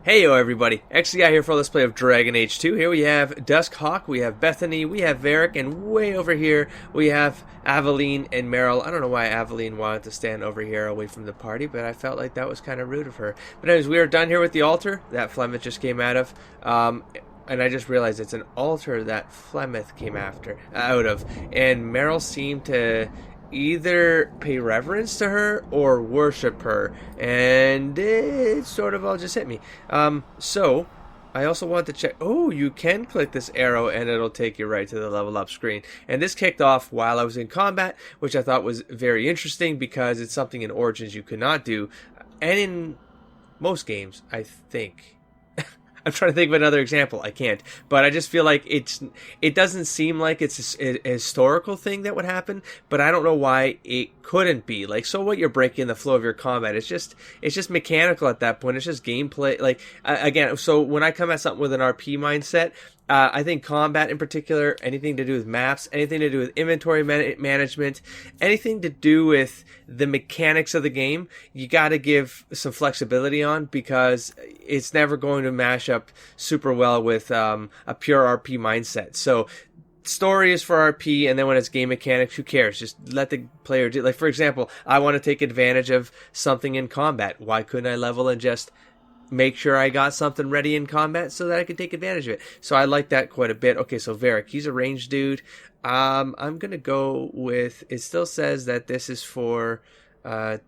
Hey yo everybody, XCI here for Let's Play of Dragon Age 2. Here we have Duskhawk, we have Bethany, we have Varric, and way over here we have Aveline and Meryl. I don't know why Aveline wanted to stand over here away from the party, but I felt like that was kind of rude of her. But anyways, we are done here with the altar that Flemeth just came out of. And I just realized it's an altar that Flemeth came out of. And Meryl seemed to either pay reverence to her or worship her, and it sort of all just hit me. So I also want to check. Oh, you can click this arrow and it'll take you right to the level up screen. And this kicked off while I was in combat, which I thought was very interesting because it's something in Origins you could not do, and in most games, I think. I'm trying to think of another example. I can't. But I just feel like it doesn't seem like it's a historical thing that would happen, but I don't know why it couldn't be. Like, so what, you're breaking the flow of your combat. It's just mechanical at that point. It's just gameplay. Like, again, so when I come at something with an RP mindset, I think combat in particular, anything to do with maps, anything to do with inventory management, anything to do with the mechanics of the game, you got to give some flexibility on, because it's never going to mash up super well with a pure RP mindset. So story is for RP, and then when it's game mechanics, who cares? Just let the player do. Like, for example, I want to take advantage of something in combat. Why couldn't I level and just make sure I got something ready in combat so that I could take advantage of it? So I like that quite a bit. Okay, so Varric, he's a ranged dude. I'm gonna go with, it still says that this is for it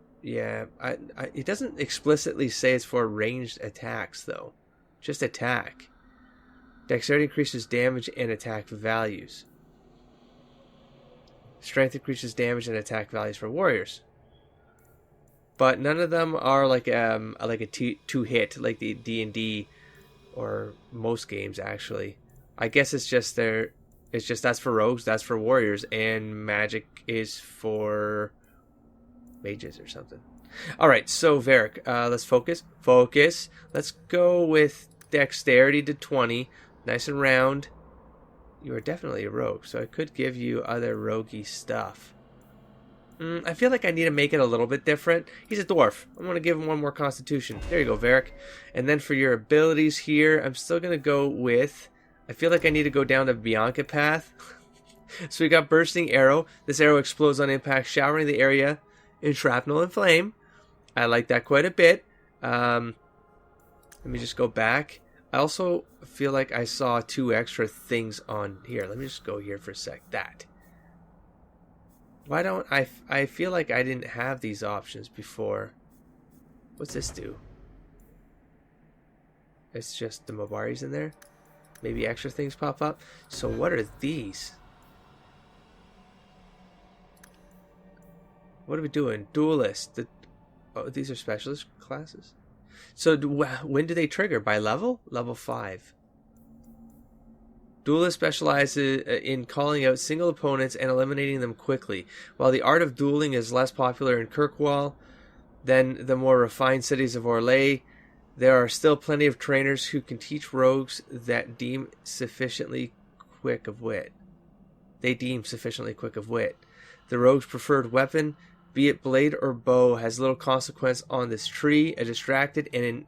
doesn't explicitly say it's for ranged attacks though. Just attack. Dexterity increases damage and attack values. Strength increases damage and attack values for warriors. But none of them are like a two hit like the D&D or most games actually. I guess it's just that's for rogues, that's for warriors, and magic is for mages or something. All right, so Varric, let's focus. Let's go with dexterity to 20, nice and round. You are definitely a rogue, so I could give you other roguey stuff. I feel like I need to make it a little bit different. He's a dwarf. I'm going to give him one more constitution. There you go, Varric. And then for your abilities here, I'm still going to go with, I feel like I need to go down the Bianca path. So we got bursting arrow. This arrow explodes on impact, showering the area in shrapnel and flame. I like that quite a bit. Let me just go back. I also feel like I saw 2 extra things on here. Let me just go here for a sec. That. Why don't I feel like I didn't have these options before. What's this do? It's just the Mobari's in there. Maybe extra things pop up. So what are these? What are we doing? Duelist. Oh, these are specialist classes. So when do they trigger? By level? Level 5. Duelist specializes in calling out single opponents and eliminating them quickly. While the art of dueling is less popular in Kirkwall than the more refined cities of Orlais, there are still plenty of trainers who can teach rogues that deem sufficiently quick of wit. They deem sufficiently quick of wit. The rogue's preferred weapon, be it blade or bow, has little consequence on this tree. A distracted and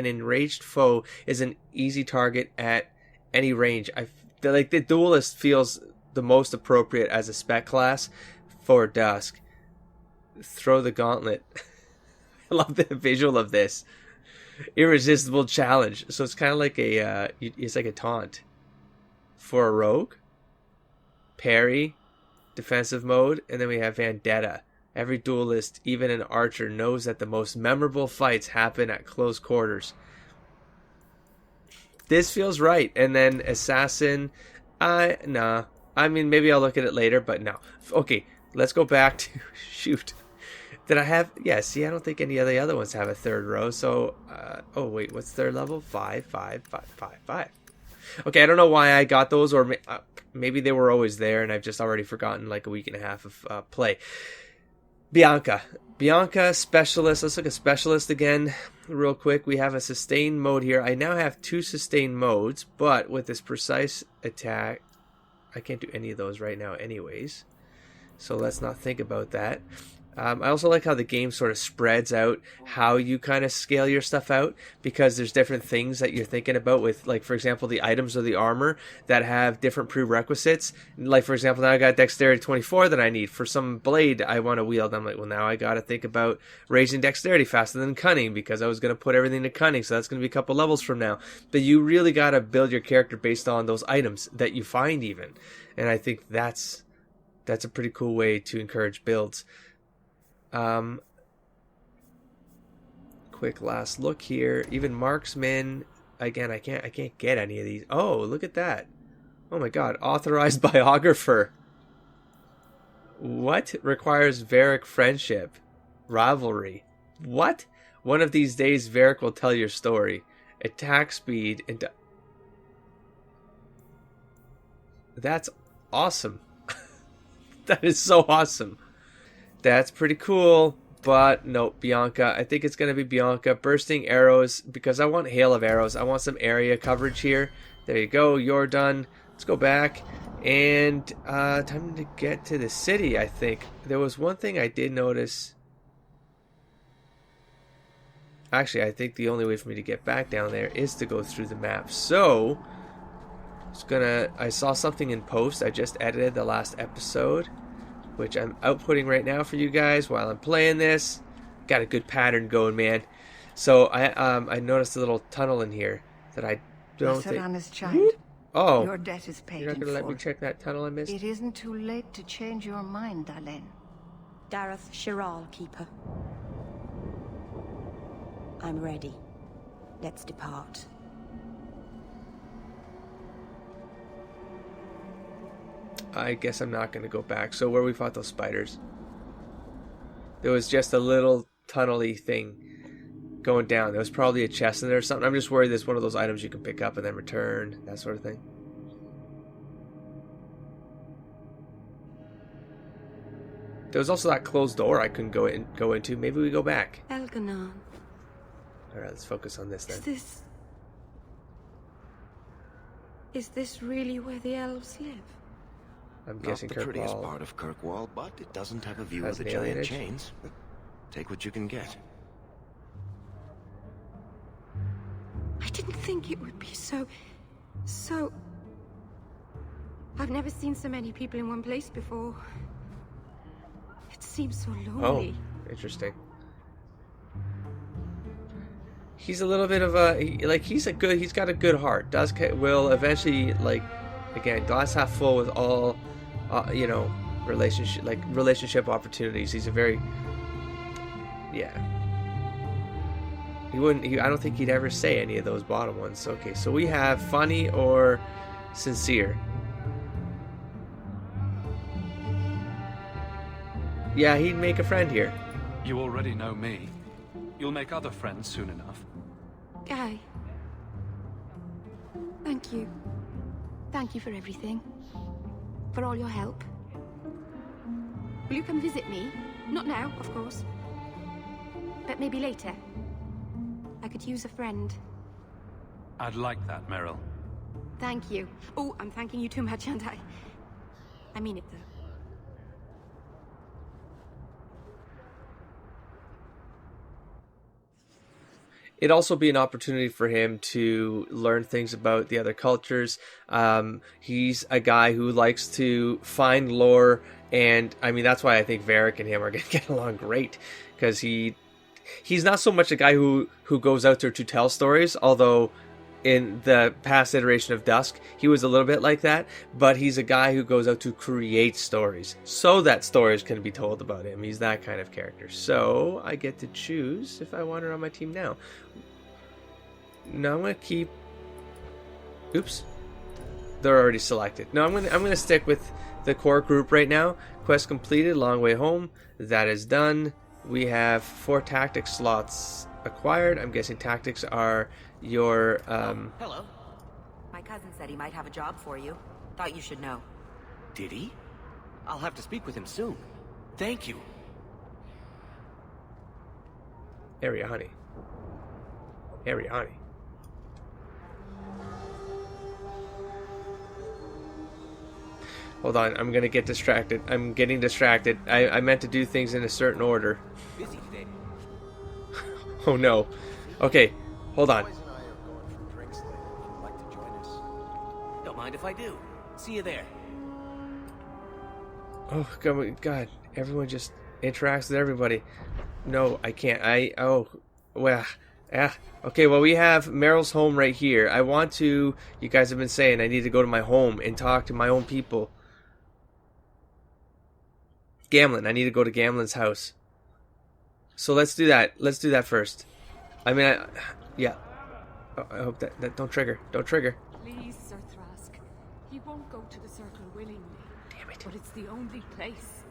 enraged foe is an easy target at any range. Like, the duelist feels the most appropriate as a spec class for Dusk. Throw the gauntlet. I love the visual of this. Irresistible challenge. So it's kind of like it's like a taunt for a rogue. Parry, defensive mode, and then we have Vendetta. Every duelist, even an archer, knows that the most memorable fights happen at close quarters. This feels right. And then assassin, nah. I mean, maybe I'll look at it later, but no. Okay, let's go back to shoot. Did I have? Yeah. See, I don't think any of the other ones have a third row. So, oh wait, what's their level? 5, 5, 5, 5, 5. Okay, I don't know why I got those, or maybe they were always there, and I've just already forgotten like a week and a half of play. Bianca, specialist. Let's look at specialist again real quick. We have a sustain mode here. I now have 2 sustain modes, but with this precise attack, I can't do any of those right now anyways. So let's not think about that. I also like how the game sort of spreads out how you kind of scale your stuff out, because there's different things that you're thinking about with, like, for example, the items or the armor that have different prerequisites. Like, for example, now I got dexterity 24 that I need. For some blade I want to wield, I'm like, well, now I got to think about raising dexterity faster than cunning, because I was going to put everything to cunning, so that's going to be a couple levels from now. But you really got to build your character based on those items that you find even. And I think that's a pretty cool way to encourage builds. Quick last look here. Even marksman. Again, I can't get any of these. Oh, look at that. Oh my god. Authorized biographer. What? Requires Varric friendship. Rivalry. What? One of these days Varric will tell your story. Attack speed and... That's awesome. That is so awesome. That's pretty cool, but no, Bianca. I think it's going to be Bianca. Bursting arrows, because I want hail of arrows. I want some area coverage here. There you go. You're done. Let's go back. And time to get to the city, I think. There was one thing I did notice. Actually, I think the only way for me to get back down there is to go through the map. So, I saw something in post. I just edited the last episode, which I'm outputting right now for you guys while I'm playing this. Got a good pattern going, man. So I noticed a little tunnel in here that I don't think... child. Oh, your debt is paid. You're not going to let me check that tunnel I missed? It isn't too late to change your mind, Dalen. Dareth Shiral, Keeper. I'm ready. Let's depart. I guess I'm not going to go back. So where we fought those spiders, there was just a little tunnel-y thing going down. There was probably a chest in there or something. I'm just worried there's one of those items you can pick up and then return, that sort of thing. There was also that closed door I couldn't go into. Maybe we go back. Elganon. Alright, let's focus on this then. Is this really where the elves live? I'm guessing Not the prettiest Kirkwall part of Kirkwall, but it doesn't have a view has of the an giant alienage. chains. Take what you can get. I didn't think it would be so... I've never seen so many people in one place before. It seems so lonely. Oh, interesting. He's a little bit of a... he's got a good heart. Dusk will eventually, again, glass half full with all... relationship opportunities. He's a very, I don't think he'd ever say any of those bottom ones. Okay, so we have funny or sincere. Yeah, he'd make a friend here. You already know me. You'll make other friends soon enough. Guy. Thank you. Thank you for everything. For all your help. Will you come visit me? Not now, of course. But maybe later. I could use a friend. I'd like that, Meryl. Thank you. Oh, I'm thanking you too much, aren't I? I mean it, though. It'd also be an opportunity for him to learn things about the other cultures. He's a guy who likes to find lore, and I mean that's why I think Varric and him are going to get along great, because he's not so much a guy who goes out there to tell stories, although in the past iteration of Dusk he was a little bit like that, but he's a guy who goes out to create stories so that stories can be told about him. He's that kind of character. So I get to choose if I want her on my team now. No, I'm gonna keep... Oops. They're already selected. No, I'm gonna stick with the core group right now. Quest completed, long way home. That is done. We have 4 tactics slots acquired. I'm guessing tactics are your Hello. My cousin said he might have a job for you. Thought you should know. Did he? I'll have to speak with him soon. Thank you. area, honey. Area, honey. Hold on, I'm gonna get distracted. I'm getting distracted. I meant to do things in a certain order. Busy today. Oh no. Okay, hold on. Boys and I are going for drinks later. If you'd like to join us. Don't mind if I do. See you there. Oh God, everyone just interacts with everybody. No, I can't. Okay, well, we have Meryl's home right here. I want to, you guys have been saying, I need to go to my home and talk to my own people. Gamlin, I need to go to Gamlin's house. So let's do that. Let's do that first. I mean, yeah. I hope that don't trigger. Don't trigger. Please, Sir Thrask. He won't go to the Circle willingly. Damn it. But it's the only place.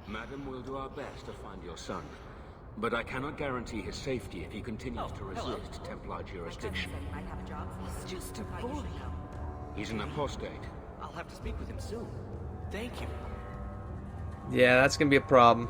Madam, we'll do our best to find your son. But I cannot guarantee his safety if he continues to resist Templar jurisdiction. Said he might have a job for you. He's just a Thought you boy. should know. He's an apostate. I'll have to speak with him soon. Thank you. Yeah, that's going to be a problem.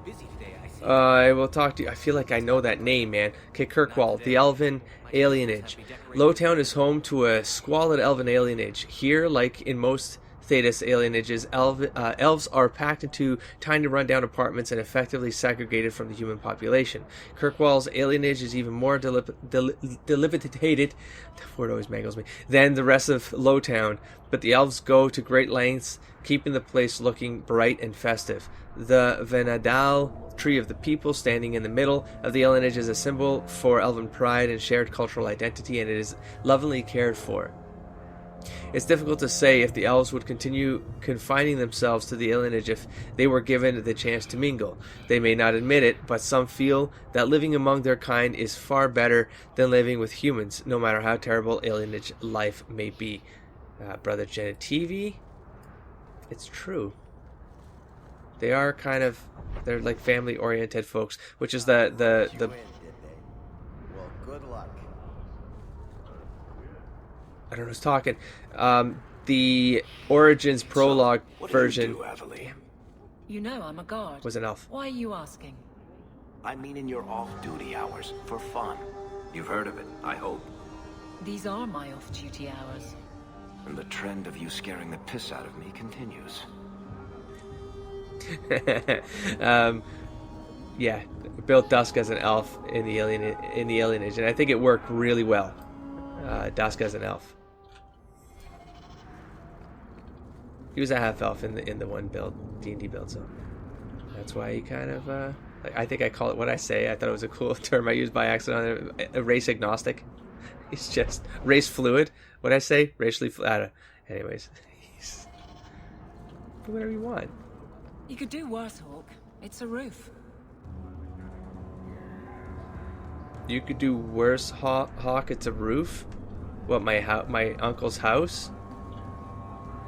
Busy today, I see. I will talk to you. I feel like I know that name, man. Okay, Kirkwall, the Elven alienage. Lowtown is home to a squalid Elven alienage. Here, like in most Thetis alienages, elves are packed into tiny rundown apartments and effectively segregated from the human population. Kirkwall's alienage is even more deliberated, that word always mangles me, than the rest of Lowtown, but the elves go to great lengths, keeping the place looking bright and festive. The Venadal tree of the people standing in the middle of the alienage is a symbol for elven pride and shared cultural identity, and it is lovingly cared for. It's difficult to say if the elves would continue confining themselves to the alienage if they were given the chance to mingle. They may not admit it, but some feel that living among their kind is far better than living with humans, no matter how terrible alienage life may be. Brother Genitivi, it's true. They are they're like family-oriented folks, which is You in, did they? Well, good luck. I don't know who's talking. The Origins prologue What version do you do, Aveline? You know I'm a guard. was an elf. Why are you asking? I mean in your off-duty hours, for fun. You've heard of it, I hope. These are my off-duty hours. And the trend of you scaring the piss out of me continues. Yeah, built Dusk as an elf in the alienage, and I think it worked really well. Dusk as an elf. He was a half elf in the one build, D&D build, so that's why he kind of I think I call it what I say. I thought it was a cool term I used by accident. A race agnostic. He's just race fluid. What I say? Racially fluid. Anyways, do whatever you want. You could do worse, Hawk. It's a roof. You could do worse, Hawk. It's a roof. What, my uncle's house?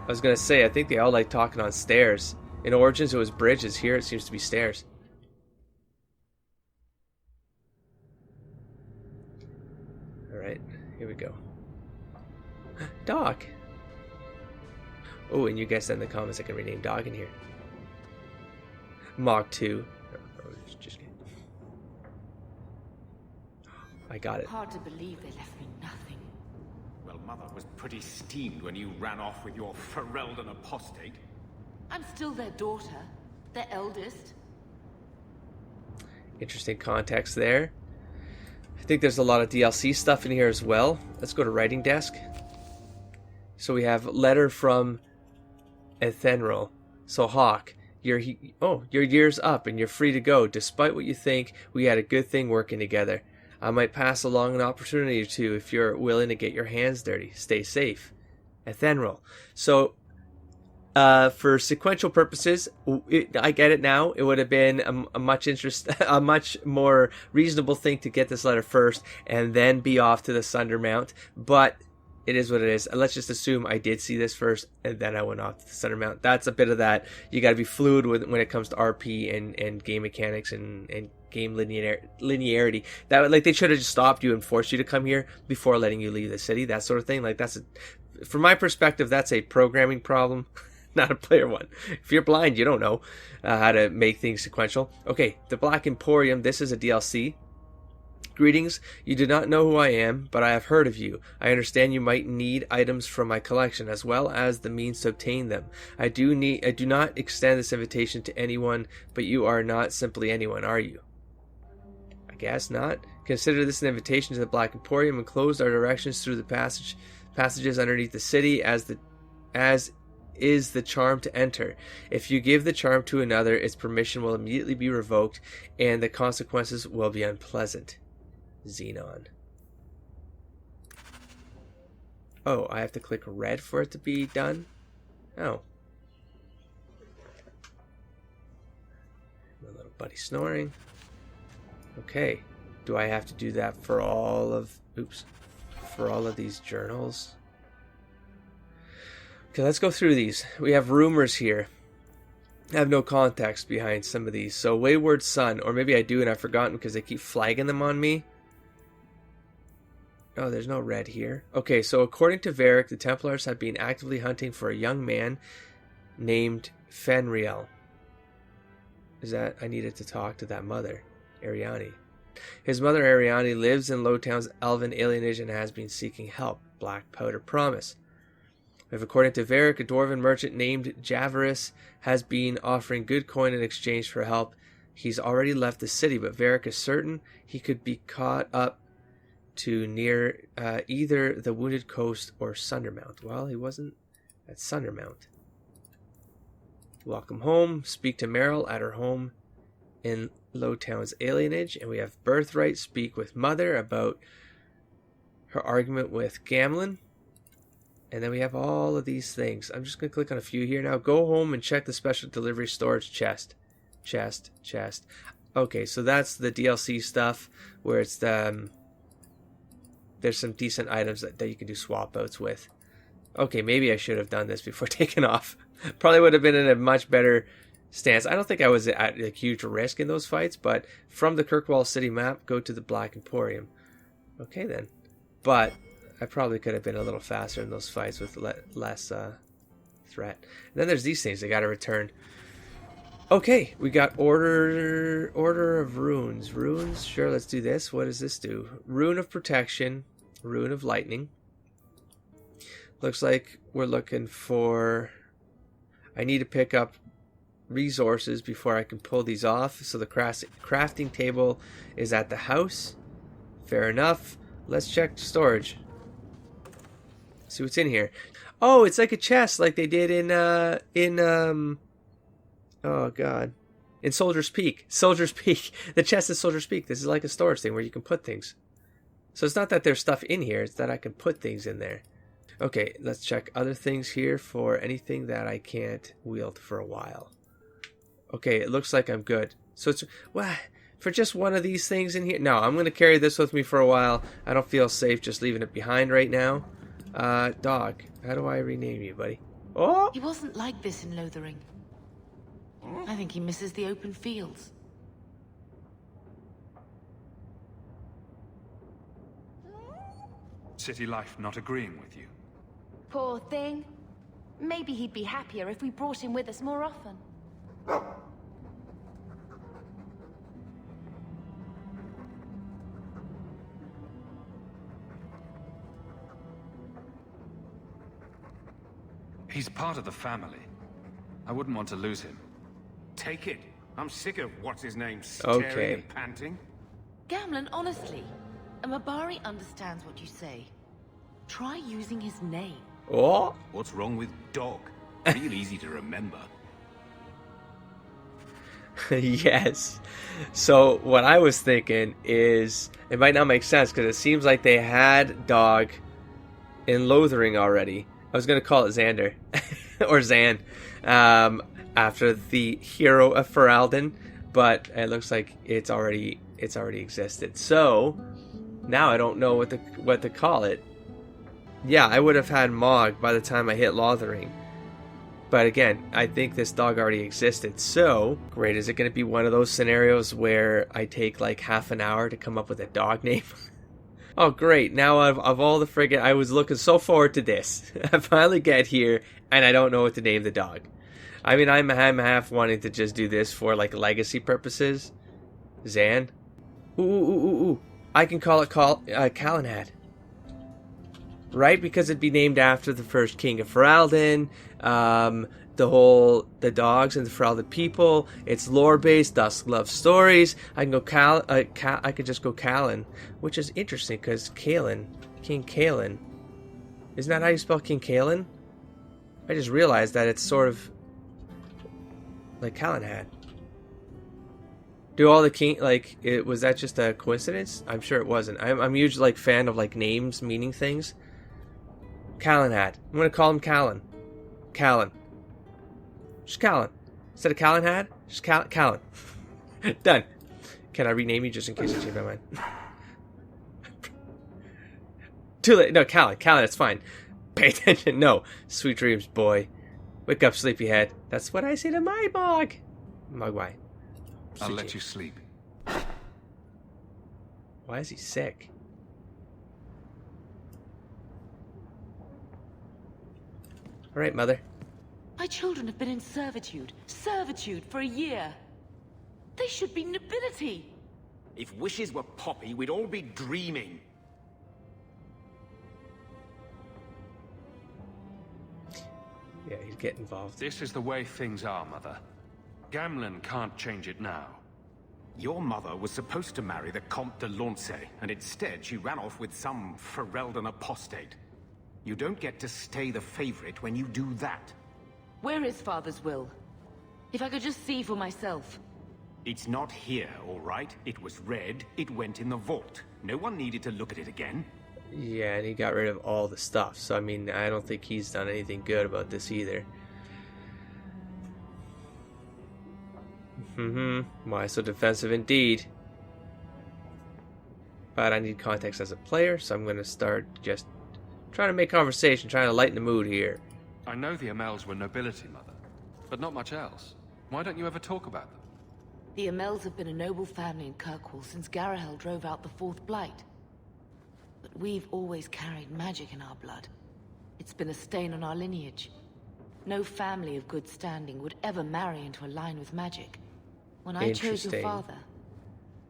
I was gonna say, I think they all like talking on stairs. In Origins, it was bridges. Here, it seems to be stairs. All right, here we go. Dog. Oh, and you guys said in the comments I can rename dog in here. Mach 2. Oh, just kidding. I got it. Hard to believe they left me nothing. Well, Mother was pretty steamed when you ran off with your Ferelden apostate. I'm still their daughter. Their eldest. Interesting context there. I think there's a lot of DLC stuff in here as well. Let's go to writing desk. So we have letter from Ethenril. So Hawk, your year's up and you're free to go. Despite what you think, we had a good thing working together. I might pass along an opportunity or two if you're willing to get your hands dirty. Stay safe. Ethenril. So, for sequential purposes, I get it now. It would have been a much more reasonable thing to get this letter first and then be off to the Sundermount. But it is what it is. Let's just assume I did see this first and then I went off to the Sundermount. That's a bit of that. You got to be fluid when it comes to RP and game mechanics and game linearity. That, like, they should have just stopped you and forced you to come here before letting you leave the city. That sort of thing. Like, from my perspective, that's a programming problem, not a player one. If you're blind, you don't know how to make things sequential. Okay, the Black Emporium. This is a DLC. Greetings. You do not know who I am, but I have heard of you. I understand you might need items from my collection, as well as the means to obtain them. I do not extend this invitation to anyone, but you are not simply anyone, are you? I guess not. Consider this an invitation to the Black Emporium, and close our directions through the passages underneath the city as is the charm to enter. If you give the charm to another, its permission will immediately be revoked, and the consequences will be unpleasant. Xenon. Oh, I have to click red for it to be done? Oh. My little buddy snoring. Okay. Do I have to do that for all of... Oops. For all of these journals? Okay, let's go through these. We have rumors here. I have no context behind some of these. So, Wayward Son. Or maybe I do and I've forgotten because they keep flagging them on me. Oh, there's no red here. Okay, so according to Varric, the Templars have been actively hunting for a young man named Fenriel. Is that... I needed to talk to that mother, Ariane. His mother, Ariane, lives in Lowtown's elven alienage and has been seeking help. Black Powder Promise. If according to Varric, a dwarven merchant named Javarus has been offering good coin in exchange for help. He's already left the city, but Varric is certain he could be caught up to near either the Wounded Coast or Sundermount. Well, he wasn't at Sundermount. Welcome home. Speak to Meryl at her home in Lowtown's alienage. And we have Birthright. Speak with Mother about her argument with Gamlin. And then we have all of these things. I'm just going to click on a few here now. Go home and check the special delivery storage chest. Chest. Okay, so that's the DLC stuff where it's the... there's some decent items that you can do swap outs with. Okay, maybe I should have done this before taking off. Probably would have been in a much better stance. I don't think I was at a huge risk in those fights, but from the Kirkwall City map, go to the Black Emporium. Okay then. But I probably could have been a little faster in those fights with less threat. And then there's these things I gotta return. Okay, we got Order of Runes. Runes, sure, let's do this. What does this do? Rune of Protection, Rune of Lightning. Looks like we're looking for... I need to pick up resources before I can pull these off. So the crafting table is at the house. Fair enough. Let's check storage. See what's in here. Oh, it's like a chest like they did in oh god. In Soldier's Peak. Soldier's Peak. The chest is Soldier's Peak. This is like a storage thing where you can put things. So it's not that there's stuff in here, it's that I can put things in there. Okay, let's check other things here for anything that I can't wield for a while. Okay, it looks like I'm good. So it's... What? For just one of these things in here? No, I'm going to carry this with me for a while. I don't feel safe just leaving it behind right now. Dog. How do I rename you, buddy? Oh! He wasn't like this in Lothering. I think he misses the open fields. City life not agreeing with you. Poor thing. Maybe he'd be happier if we brought him with us more often. He's part of the family. I wouldn't want to lose him. Take it. I'm sick of what's-his-name staring and panting. Gamlin, honestly, a Mabari understands what you say. Try using his name. Oh! What's wrong with dog? Real easy to remember. Yes. So what I was thinking is, it might not make sense because it seems like they had dog in Lothering already. I was going to call it Xander or Zan after the hero of Ferelden, but it looks like it's already existed. So now I don't know what to call it. Yeah, I would have had Mog by the time I hit Lothering. But again, I think this dog already existed. So, great. Is it going to be one of those scenarios where I take like half an hour to come up with a dog name? Oh, great. Now, of all the friggin'... I was looking so forward to this. I finally get here, and I don't know what to name the dog. I mean, I'm half wanting to just do this for, like, legacy purposes. Zan. Ooh. I can call it Calenhad. Right? Because it'd be named after the first king of Ferelden. The dogs and the Ferelden people. It's lore-based. Dusk loves stories. I can go I could just go Callan, which is interesting because King Callan. Isn't that how you spell King Callan? I just realized that it's sort of like Calenhad. Do all the king was that just a coincidence? I'm sure it wasn't. I'm usually like fan of like names meaning things. Calenhad. I'm gonna call him Callan. Callan. Just Callan. Instead of Calenhad, just Callan. Done. Can I rename you just in case I change my mind? Too late. No, Callan. Callan, it's fine. Pay attention. No. Sweet dreams, boy. Wake up, sleepyhead. That's what I say to my Mog. Mogwai. I'll let you sleep. Why is he sick? Alright, Mother. My children have been in servitude for a year. They should be nobility. If wishes were poppy, we'd all be dreaming. Yeah, he'd get involved. This is the way things are, Mother. Gamlen can't change it now. Your mother was supposed to marry the Comte de Launcey, and instead she ran off with some Ferelden apostate. You don't get to stay the favorite when you do that. Where is Father's will? If I could just see for myself. It's not here, all right? It was read, it went in the vault. No one needed to look at it again. Yeah, and he got rid of all the stuff. So, I mean, I don't think he's done anything good about this either. Why so defensive indeed? But I need context as a player, so I'm going to start just trying to make conversation, trying to lighten the mood here. I know the Amels were nobility, Mother, but not much else. Why don't you ever talk about them? The Amels have been a noble family in Kirkwall since Garahel drove out the Fourth Blight. But we've always carried magic in our blood. It's been a stain on our lineage. No family of good standing would ever marry into a line with magic. When I chose your father,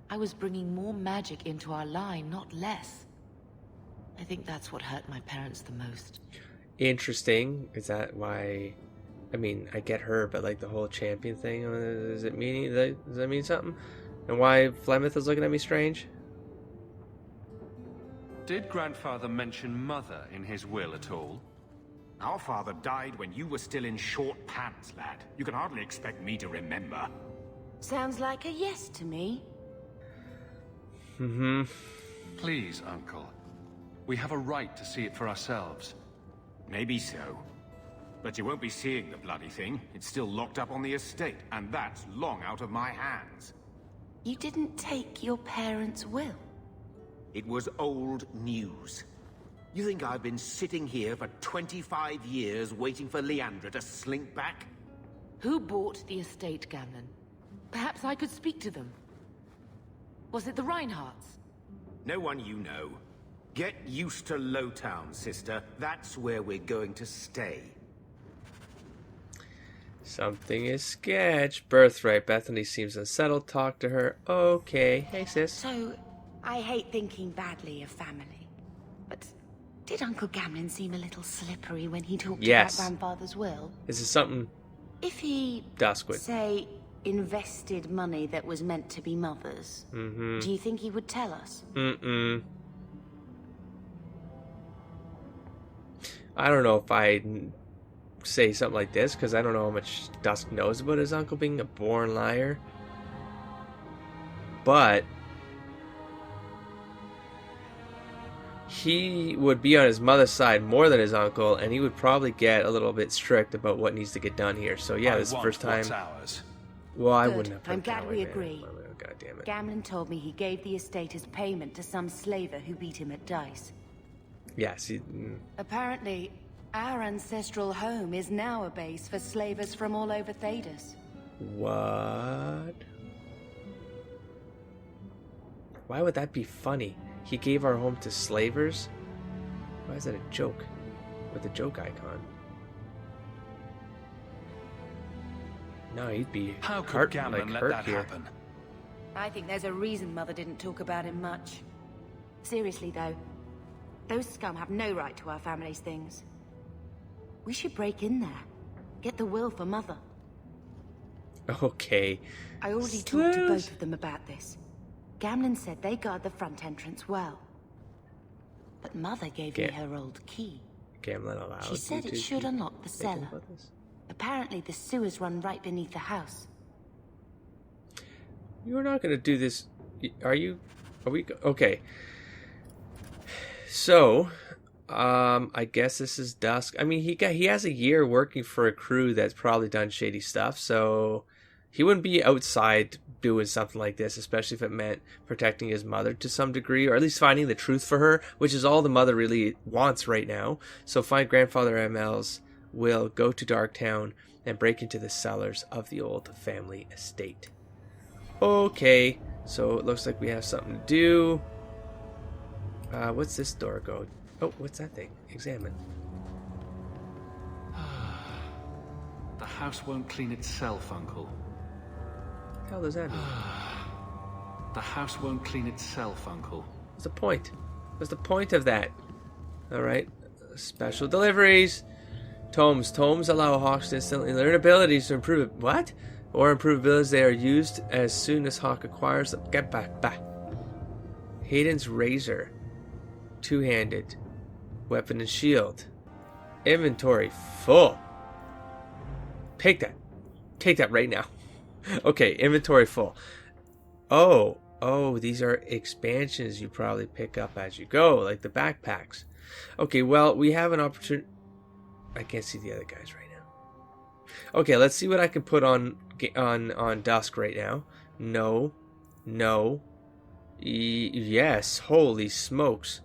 I was bringing more magic into our line, not less. I think that's what hurt my parents the most. Interesting. Is that why? I mean, I get her, but like the whole champion thing, does that mean something? And why Flemeth is looking at me strange? Did Grandfather mention Mother in his will at all? Our father died when you were still in short pants, lad. You can hardly expect me to remember. Sounds like a yes to me. Please, Uncle. We have a right to see it for ourselves. Maybe so. But you won't be seeing the bloody thing. It's still locked up on the estate, and that's long out of my hands. You didn't take your parents' will? It was old news. You think I've been sitting here for 25 years waiting for Leandra to slink back? Who bought the estate, Gamlen? Perhaps I could speak to them. Was it the Reinhardts? No one you know. Get used to Lowtown, sister. That's where we're going to stay. Something is sketch. Birthright. Bethany seems unsettled. Talk to her. Okay. Hey, sis. So, I hate thinking badly of family. But did Uncle Gamlen seem a little slippery when he talked about Grandfather's will? This is something If he, Dusk would say, invested money that was meant to be Mother's, do you think he would tell us? I don't know if I'd say something like this, because I don't know how much Dusk knows about his uncle being a born liar. But he would be on his mother's side more than his uncle, and he would probably get a little bit strict about what needs to get done here. So yeah, this is the first time. Well, I wouldn't have. I'm glad we agree. God damn it. Gamlen told me he gave the estate as payment to some slaver who beat him at dice. Yes. Apparently, our ancestral home is now a base for slavers from all over Thedas. What? Why would that be funny? He gave our home to slavers? Why is that a joke? With the joke icon. No, he'd be How could Gamlen let that happen? I think there's a reason Mother didn't talk about him much. Seriously, though, those scum have no right to our family's things. We should break in there. Get the will for Mother. Okay. I already talked to both of them about this. Gamlen said they guard the front entrance well. But Mother gave me her old key. Gamlen allowed She said it should unlock the cellar. Apparently the sewers run right beneath the house. You're not going to do this. Are you? Are we? Okay. So, I guess this is Dusk. I mean, he has a year working for a crew that's probably done shady stuff, so he wouldn't be outside doing something like this, especially if it meant protecting his mother to some degree, or at least finding the truth for her, which is all the mother really wants right now. So find Grandfather ML's will, go to Darktown, and break into the cellars of the old family estate. Okay, so it looks like we have something to do. What's this door go? Oh, what's that thing? Examine. The house won't clean itself, Uncle. What the hell does that mean? The house won't clean itself, Uncle. What's the point? What's the point of that? Alright. Special deliveries. Tomes. Tomes allow Hawks to instantly learn abilities to improve it. What? Or improve abilities they are used as soon as Hawk acquires them. Get back. Hayden's Razor. Two-handed. Weapon and shield. Inventory full. Take that. Take that right now. Okay, inventory full. Oh, these are expansions you probably pick up as you go, like the backpacks. Okay, well, we have an opportunity. I can't see the other guys right now. Okay, let's see what I can put on Dusk right now. No. Yes, holy smokes.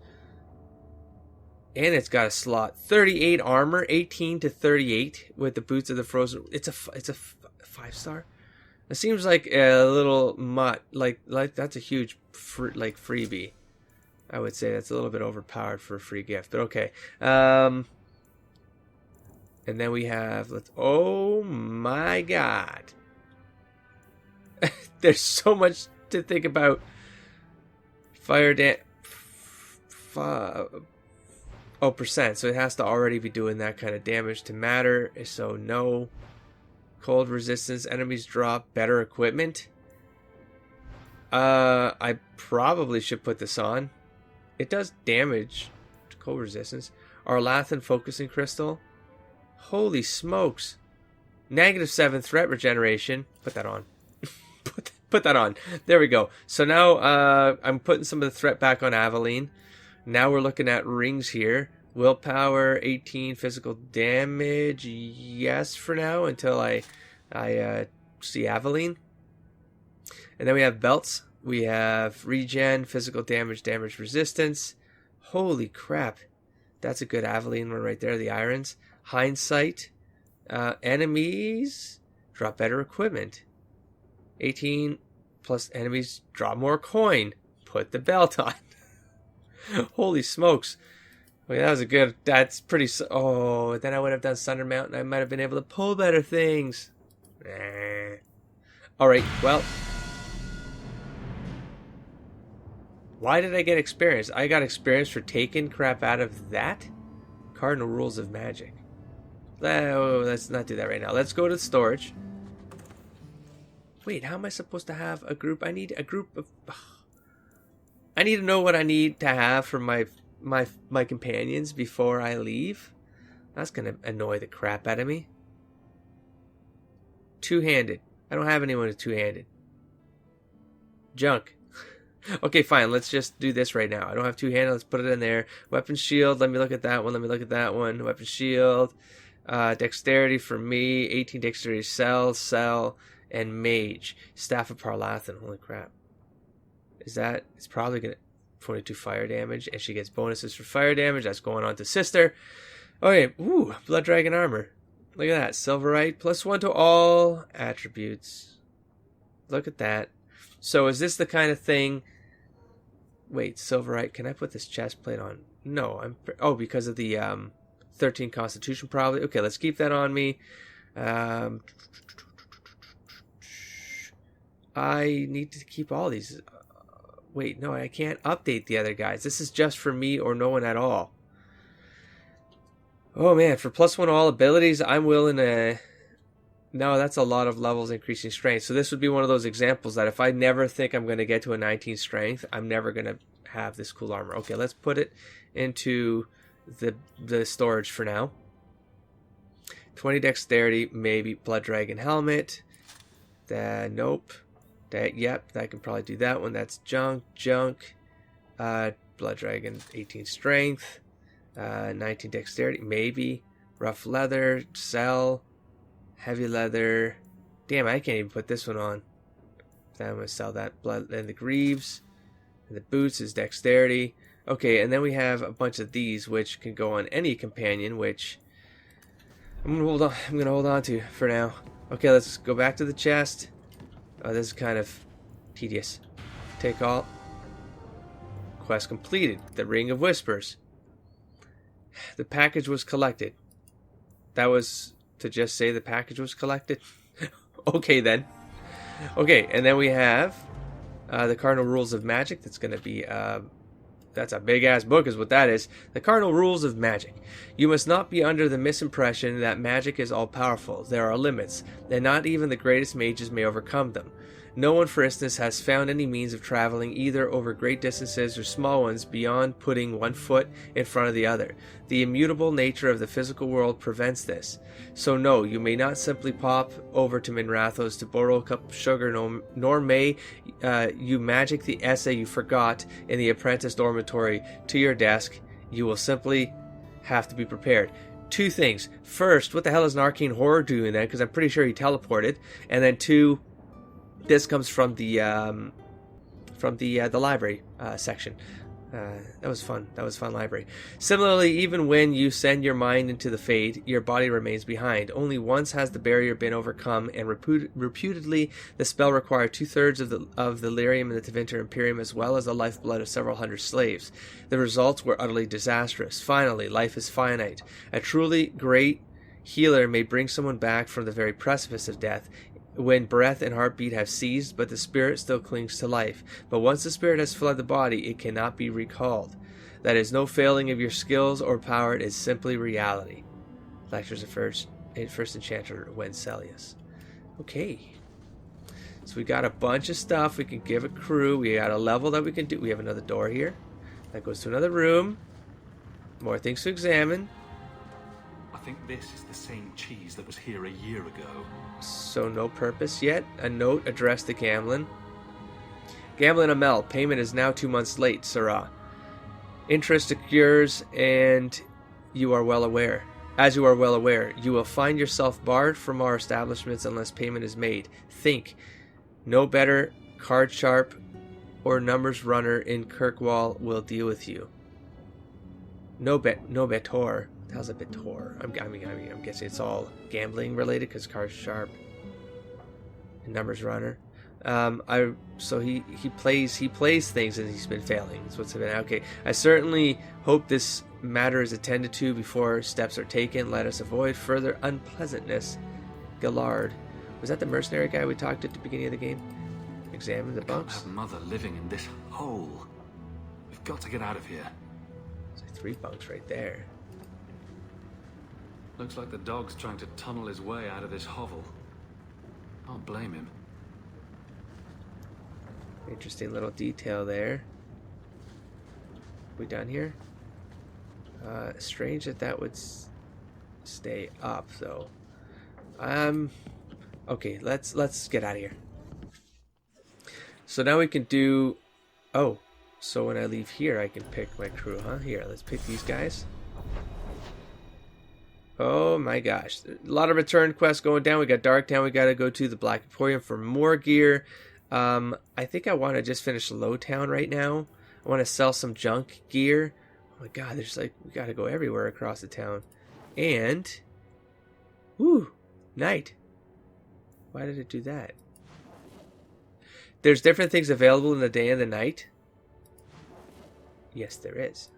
And it's got a slot. 38 armor, 18 to 38 with the boots of the frozen. It's a 5-star. It seems like a little mutt. Like that's a huge freebie. I would say that's a little bit overpowered for a free gift, but okay. And then we have. Oh my God! There's so much to think about. Fire percent. So it has to already be doing that kind of damage to matter. So no. Cold resistance. Enemies drop better equipment. I probably should put this on. It does damage to cold resistance. Arlathan focusing crystal. Holy smokes. -7 threat regeneration. Put that on. Put that on. There we go. So now I'm putting some of the threat back on Aveline. Now we're looking at rings here. Willpower, 18 physical damage. Yes, for now until I see Aveline. And then we have belts. We have regen, physical damage, damage resistance. Holy crap. That's a good Aveline one right there, the irons. Hindsight. Enemies drop better equipment. 18 plus enemies drop more coin. Put the belt on. Holy smokes. Well, that was a good... That's pretty... Oh, then I would have done Thunder Mountain. I might have been able to pull better things. Alright, well... Why did I get experience? I got experience for taking crap out of that? Cardinal Rules of Magic. Let's not do that right now. Let's go to storage. Wait, how am I supposed to have a group? I need a group of... I need to know what I need to have for my companions before I leave. That's going to annoy the crap out of me. Two-handed. I don't have anyone with two-handed. Junk. Okay, fine. Let's just do this right now. I don't have two-handed. Let's put it in there. Weapon shield. Let me look at that one. Let me look at that one. Weapon shield. Dexterity for me. 18 dexterity. Cell, and mage. Staff of Parlathan. Holy crap. It's probably going to... 22 fire damage, and she gets bonuses for fire damage. That's going on to sister. Okay, ooh, blood dragon armor. Look at that, silverite, +1 to all attributes. Look at that. So is this the kind of thing... Wait, silverite, can I put this chest plate on? No, because of the 13 constitution probably. Okay, let's keep that on me. I need to keep all these. Wait, no, I can't update the other guys. This is just for me or no one at all. Oh man, for +1 all abilities, I'm willing to... No, that's a lot of levels increasing strength. So this would be one of those examples that if I never think I'm going to get to a 19 strength, I'm never going to have this cool armor. Okay, let's put it into the storage for now. 20 dexterity, maybe Blood Dragon helmet. Nope. Yep, I can probably do that one. That's junk. Blood Dragon, 18 strength. 19 dexterity, maybe. Rough leather, sell. Heavy leather. Damn, I can't even put this one on. Then I'm going to sell that. Blood and the greaves. And the boots is dexterity. Okay, and then we have a bunch of these, which can go on any companion, which I'm gonna hold on to for now. Okay, let's go back to the chest. Oh, this is kind of tedious. Take all. Quest completed. The Ring of Whispers. The package was collected. That was to just say the package was collected? Okay, then. Okay, and then we have the Cardinal Rules of Magic. That's going to be... that's a big-ass book is what that is. The Cardinal Rules of Magic. You must not be under the misimpression that magic is all-powerful. There are limits, and not even the greatest mages may overcome them. No one, for instance, has found any means of traveling either over great distances or small ones beyond putting one foot in front of the other. The immutable nature of the physical world prevents this. So no, you may not simply pop over to Minrathos to borrow a cup of sugar, nor may you magic the essay you forgot in the apprentice dormitory to your desk. You will simply have to be prepared. Two things. First, what the hell is an arcane horror doing then? Because I'm pretty sure he teleported. And then two... This comes from the library section. That was fun. That was fun library. Similarly, even when you send your mind into the Fade, your body remains behind. Only once has the barrier been overcome, and reputedly the spell required 2/3 of the lyrium in the Tevinter Imperium, as well as the lifeblood of several hundred slaves. The results were utterly disastrous. Finally, life is finite. A truly great healer may bring someone back from the very precipice of death, when breath and heartbeat have ceased, but the spirit still clings to life. But once the spirit has fled the body, it cannot be recalled. That is no failing of your skills or power, it is simply reality. Lectures of First Enchanter Wencelius. Okay. So we got a bunch of stuff we can give a crew. We got a level that we can do. We have another door here. That goes to another room. More things to examine. I think this is the same cheese that was here a year ago. So no purpose yet. A note addressed to Gamlin. Gamlin Amel, payment is now 2 months late, Sirrah. Interest accrues, and you are well aware. As you are well aware, you will find yourself barred from our establishments unless payment is made. Think. No better card sharp or numbers runner in Kirkwall will deal with you. No betor. How's a betor? I'm guessing it's all gambling related because card sharp and numbers runner. So he plays things and he's been failing. That's what's been okay. I certainly hope this matter is attended to before steps are taken. Let us avoid further unpleasantness. Gallard, was that the mercenary guy we talked at the beginning of the game? Examine the bunks. Can't have Mother living in this hole. We've got to get out of here. There's like 3 bunks right there. Looks like the dog's trying to tunnel his way out of this hovel. Can't blame him. Interesting little detail there. We done here? Strange that would stay up though. Okay, let's get out of here. So now we can do. Oh, so when I leave here, I can pick my crew, huh? Here, let's pick these guys. Oh my gosh. A lot of return quests going down. We got Darktown. We got to go to the Black Emporium for more gear. I think I want to just finish Lowtown right now. I want to sell some junk gear. Oh my god, there's like, we got to go everywhere across the town. And, woo, night. Why did it do that? There's different things available in the day and the night. Yes, there is.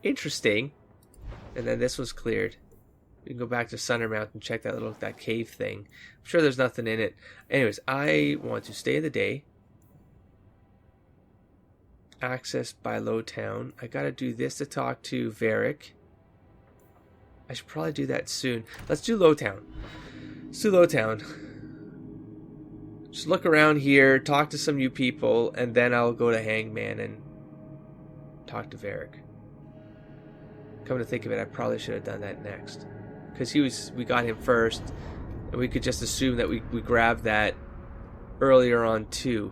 Interesting. And then this was cleared. We can go back to Sundermount and check that cave thing. I'm sure there's nothing in it. Anyways, I want to stay in the day. access by Lowtown. I gotta do this to talk to Varric. I should probably do that soon. Let's do Lowtown. Let's do Lowtown. Just look around here, talk to some new people, and then I'll go to Hangman and talk to Varric. Come to think of it, I probably should have done that next. Because we got him first, and we could just assume that we grabbed that earlier on too.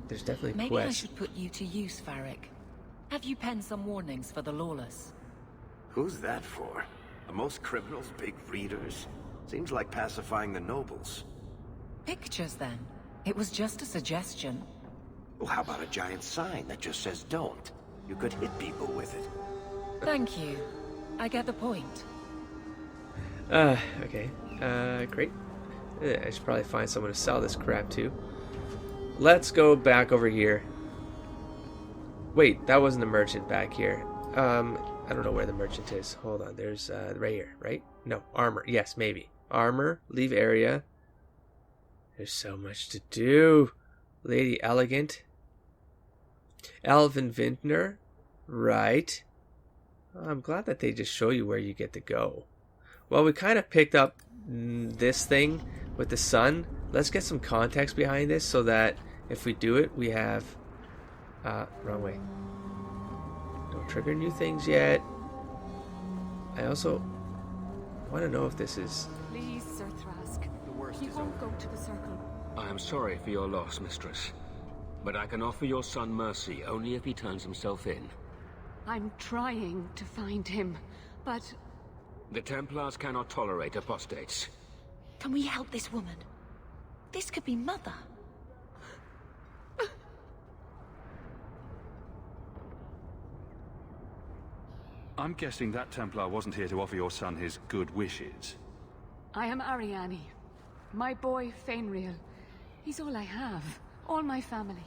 There's definitely Maybe quests. I should put you to use, Varric. Have you penned some warnings for the lawless? Who's that for? Are most criminals big readers? Seems like pacifying the nobles. Pictures, then. It was just a suggestion. Well, how about a giant sign that just says don't? You could hit people with it. Thank you. I get the point. Okay. Great. I should probably find someone to sell this crap to. Let's go back over here. Wait, that wasn't the merchant back here. I don't know where the merchant is. Hold on. There's right here, right? No, armor. Yes, maybe. Armor, leave area. There's so much to do. Lady Elegant. Elven Vintner. Right. I'm glad that they just show you where you get to go. Well, we kind of picked up this thing with the sun. Let's get some context behind this so that if we do it, we have... wrong way. Don't trigger new things yet. I also want to know if this is... Please, Sir Thrask. He won't go to the circle. I am sorry for your loss, mistress. But I can offer your son mercy only if he turns himself in. I'm trying to find him, but... The Templars cannot tolerate apostates. Can we help this woman? This could be Mother. I'm guessing that Templar wasn't here to offer your son his good wishes. I am Ariane. My boy, Fainriel. He's all I have. All my family.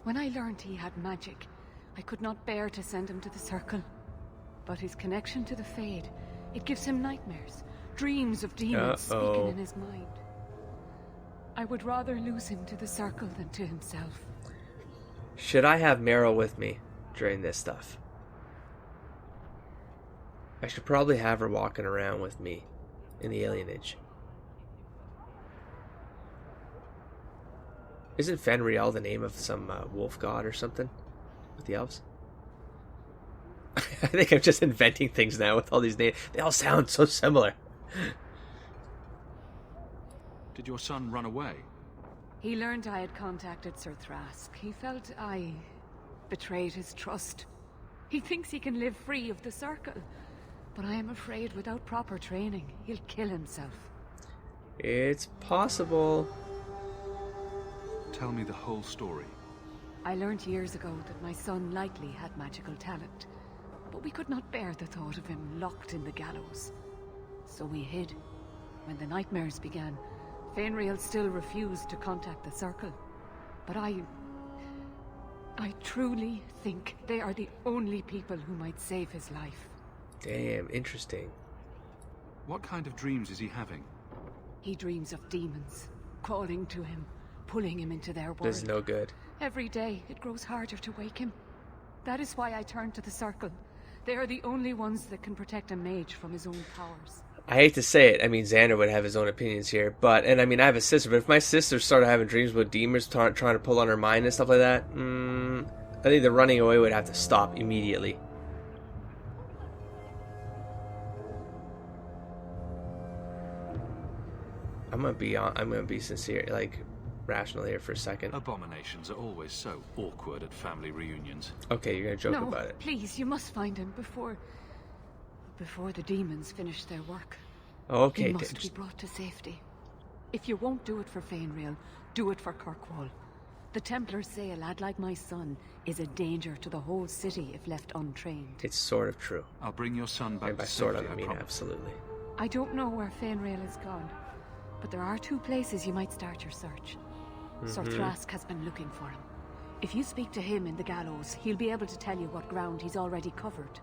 When I learned he had magic, I could not bear to send him to the Circle. But his connection to the Fade, it gives him nightmares. Dreams of demons speaking in his mind. I would rather lose him to the Circle than to himself. Should I have Meryl with me during this stuff? I should probably have her walking around with me in the alienage. Isn't Fenriel the name of some wolf god or something with the elves? I think I'm just inventing things now with all these names. They all sound so similar. Did your son run away? He learned I had contacted Sir Thrask. He felt I betrayed his trust. He thinks he can live free of the Circle. But I am afraid without proper training, he'll kill himself. It's possible. Tell me the whole story. I learned years ago that my son likely had magical talent. But we could not bear the thought of him locked in the gallows. So we hid. When the nightmares began, Fainriel still refused to contact the Circle. But I truly think they are the only people who might save his life. Damn, interesting. What kind of dreams is he having? He dreams of demons, crawling to him, pulling him into their world. This is no good. Every day, it grows harder to wake him. That is why I turned to the Circle. They are the only ones that can protect a mage from his own powers. I hate to say it. I mean, Xander would have his own opinions here. And I mean, I have a sister, but if my sister started having dreams about demons trying to pull on her mind and stuff like that, I think the running away would have to stop immediately. I'm gonna be sincere, like rational here for a second. Abominations are always so awkward at family reunions. Okay, you're gonna joke about it. Please, you must find him before the demons finish their work. Okay, he must be brought to safety. If you won't do it for Fainriel, do it for Kirkwall. The Templars say a lad like my son is a danger to the whole city if left untrained. It's sort of true. I'll bring your son back and by to sort safety, of, I mean promise. absolutely. I don't know where Fainriel is gone, but there are 2 places you might start your search. Sir Thrask has been looking for him. If you speak to him in the gallows, he'll be able to tell you what ground he's already covered.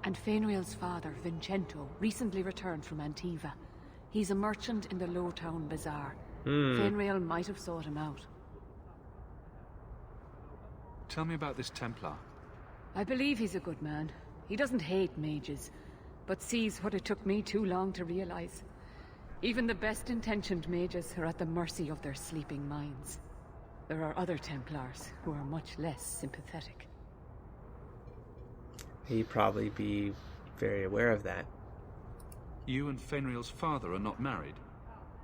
And Fainriel's father, Vincento, recently returned from Antiva. He's a merchant in the Lowtown Bazaar. Fainriel might have sought him out. Tell me about this Templar. I believe he's a good man. He doesn't hate mages, but sees what it took me too long to realize. Even the best-intentioned mages are at the mercy of their sleeping minds. There are other Templars who are much less sympathetic. He'd probably be very aware of that. You and Fenriel's father are not married?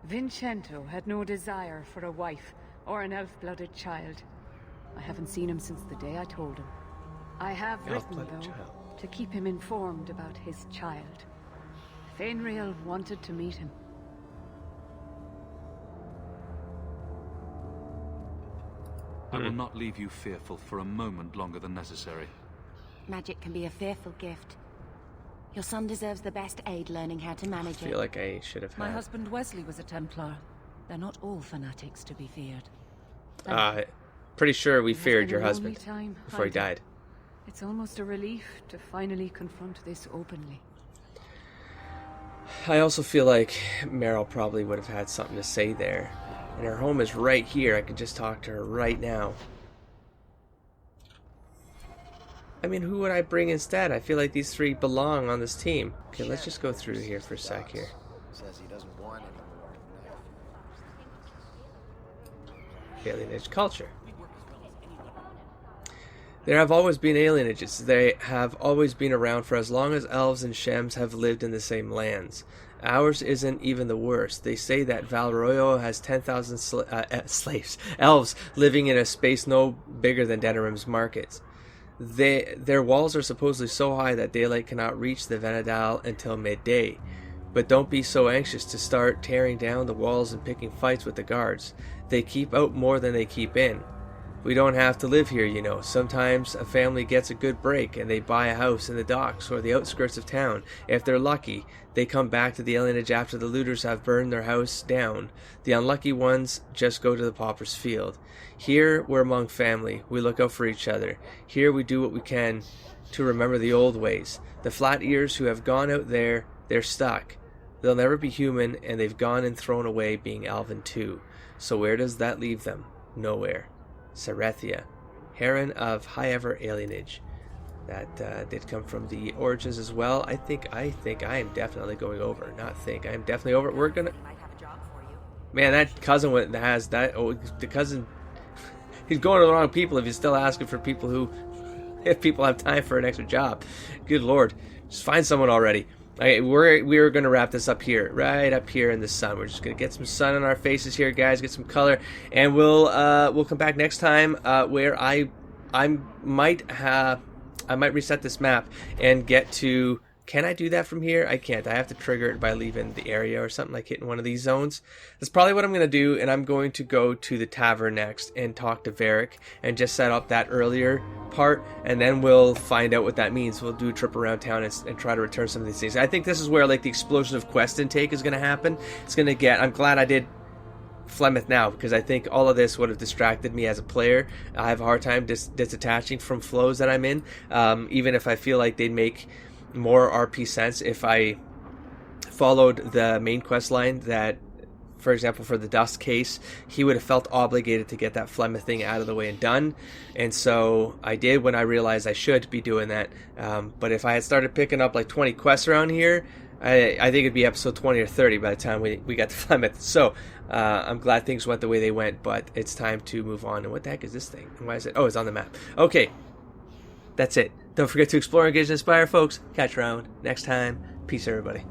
Vincento had no desire for a wife or an elf-blooded child. I haven't seen him since the day I told him. I have written, though, to keep him informed about his child. Fenriel wanted to meet him. I will not leave you fearful for a moment longer than necessary. Magic can be a fearful gift. Your son deserves the best aid learning how to manage it. I feel like I should have had... My husband Wesley was a Templar. They're not all fanatics to be feared. Pretty sure we feared your husband before he died. It's almost a relief to finally confront this openly. I also feel like Meryl probably would have had something to say there. And her home is right here. I could just talk to her right now. I mean, who would I bring instead? I feel like these three belong on this team. Okay, let's just go through here for a sec here. Says he doesn't want any more. Alienage culture. There have always been alienages. They have always been around for as long as elves and shems have lived in the same lands. Ours isn't even the worst. They say that Valroyo has 10,000 slaves, elves, living in a space no bigger than Denerim's markets. Their walls are supposedly so high that daylight cannot reach the Venedal until midday. But don't be so anxious to start tearing down the walls and picking fights with the guards. They keep out more than they keep in. We don't have to live here, you know. Sometimes a family gets a good break and they buy a house in the docks or the outskirts of town. If they're lucky, they come back to the alienage after the looters have burned their house down. The unlucky ones just go to the pauper's field. Here, we're among family. We look out for each other. Here, we do what we can to remember the old ways. The flat ears who have gone out there, they're stuck. They'll never be human, and they've gone and thrown away being elven too. So where does that leave them? Nowhere. Serethia, Heron of High-Ever Alienage. That did come from the Origins as well. I think I am definitely going over. Not think. I am definitely over. We're gonna... Man, that cousin has that... Oh, the cousin... He's going to the wrong people if he's still asking for people who... If people have time for an extra job. Good lord. Just find someone already. Okay, we're going to wrap this up here. Right up here in the sun. We're just going to get some sun on our faces here, guys. Get some color. And we'll come back next time where I might reset this map and get to... Can I do that from here? I can't. I have to trigger it by leaving the area or something, like hitting one of these zones. That's probably what I'm going to do, and I'm going to go to the tavern next and talk to Varric and just set up that earlier part, and then we'll find out what that means. We'll do a trip around town and try to return some of these things. I think this is where like the explosion of quest intake is going to happen. It's going to get... I'm glad I did Flemeth now, because I think all of this would have distracted me as a player. I have a hard time disattaching from flows that I'm in, even if I feel like they'd make more RP sense if I followed the main quest line. That, for example, for the Dust case, he would have felt obligated to get that Flemeth thing out of the way and done, and so I did when I realized I should be doing that. But if I had started picking up like 20 quests around here, I think it'd be episode 20 or 30 by the time we got to Flemeth. So I'm glad things went the way they went, but it's time to move on. And what the heck is this thing? And why is it? Oh, it's on the map. Okay, that's it. Don't forget to explore, engage, and inspire, folks. Catch you around next time. Peace, everybody.